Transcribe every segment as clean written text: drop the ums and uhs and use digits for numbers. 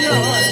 Vamos,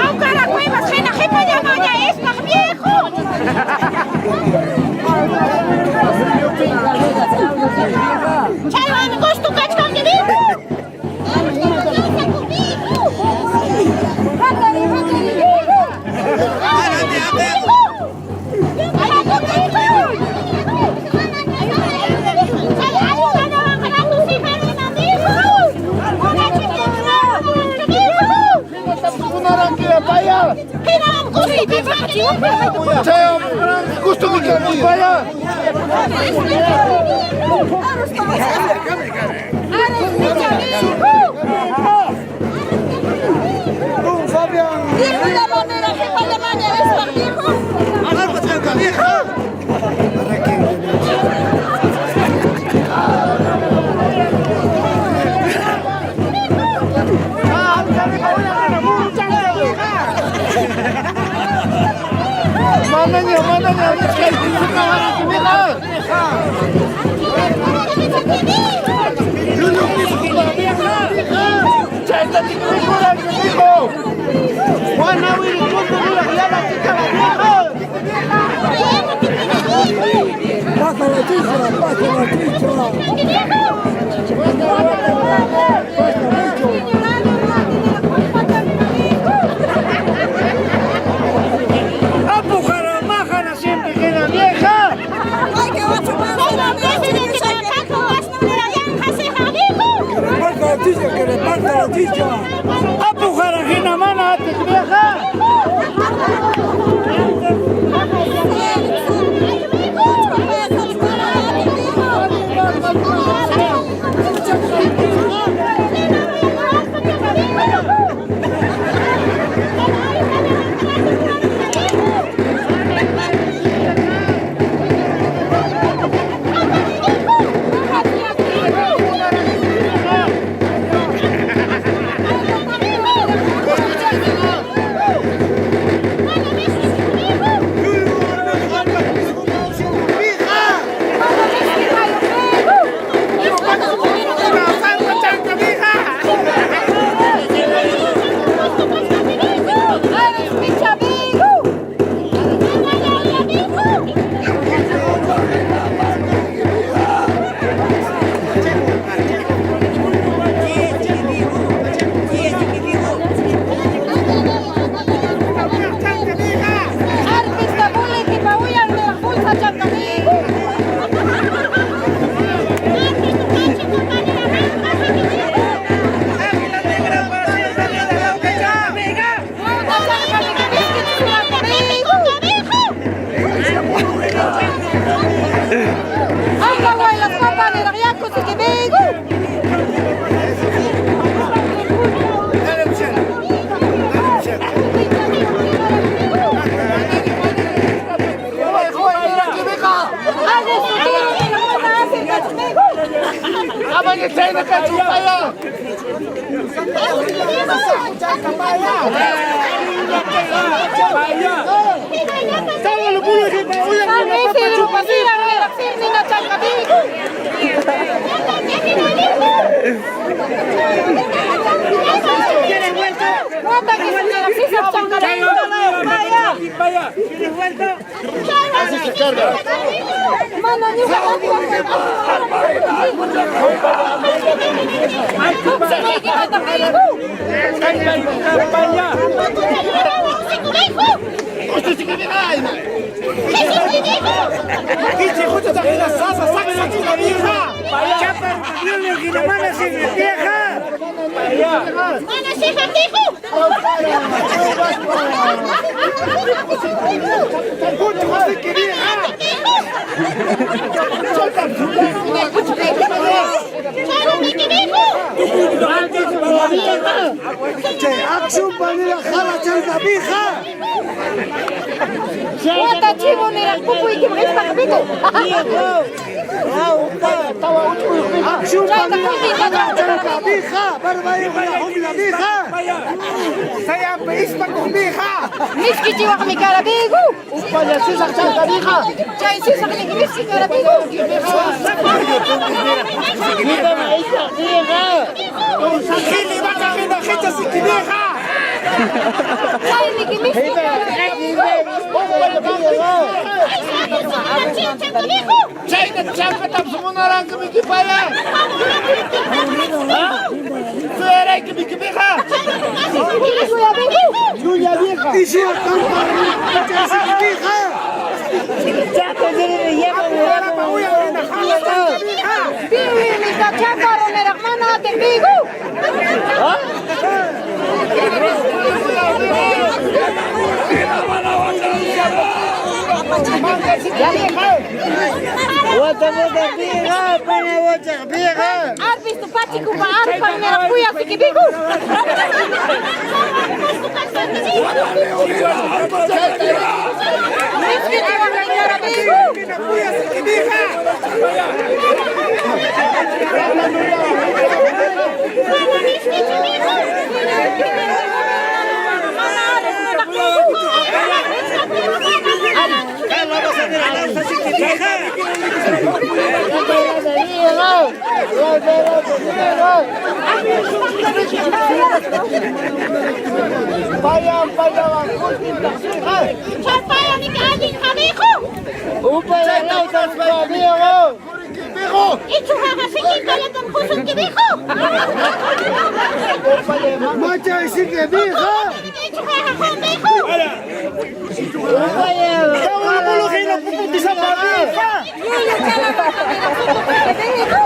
Aunque la cueva se la jefa ya vaya es más viejo. Chaval, gusto cachón de viejo. Gusto mi que vaya. Abang saya nak supaya. Tahu lu bulu di bawah yang Mana sih kakiku? Action panela khala chalta biha. What a chivo ni la pupu y que me está capito. Action panela khala chalta biha. Barbaye wala biha. Saya beis biha. Miski chivo mi cara bigu. Upaya sisa chalta biha. Chay si sa kini miski cara bigu. Kita maisha biha. Sakili baka kina kita sikibiha. Chay ni ki miski cara bigu. Chay na chaka tam sumunarang kami kipaya. Suera kami kibiha. Suya bigu. Suya biha. Isu akan parang sikibiha. Chaka jadi yema Biwi mi ka chakaro ni rakmana te bigu. Arbis tu pachi ku pa arpa ni rakuya piki bigu. Miski chivo mi cara bigu. Payam Chapaya ni ka ading kabiku. Upaya lautan biha. Itu haka siki kaya tan kusuk kibiku. Macha sikibiha. Itu haka kumbiku. Tahu bulu kina puputi sa biha. Yuyu kala kibiku.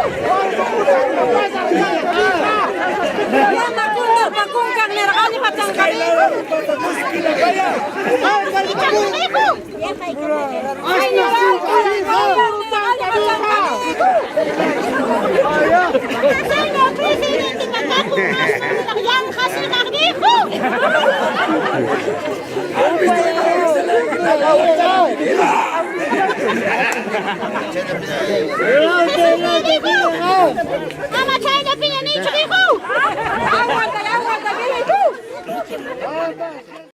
Makung kang nerakali patang kabiku. Ay, no, Mama, try to be an inch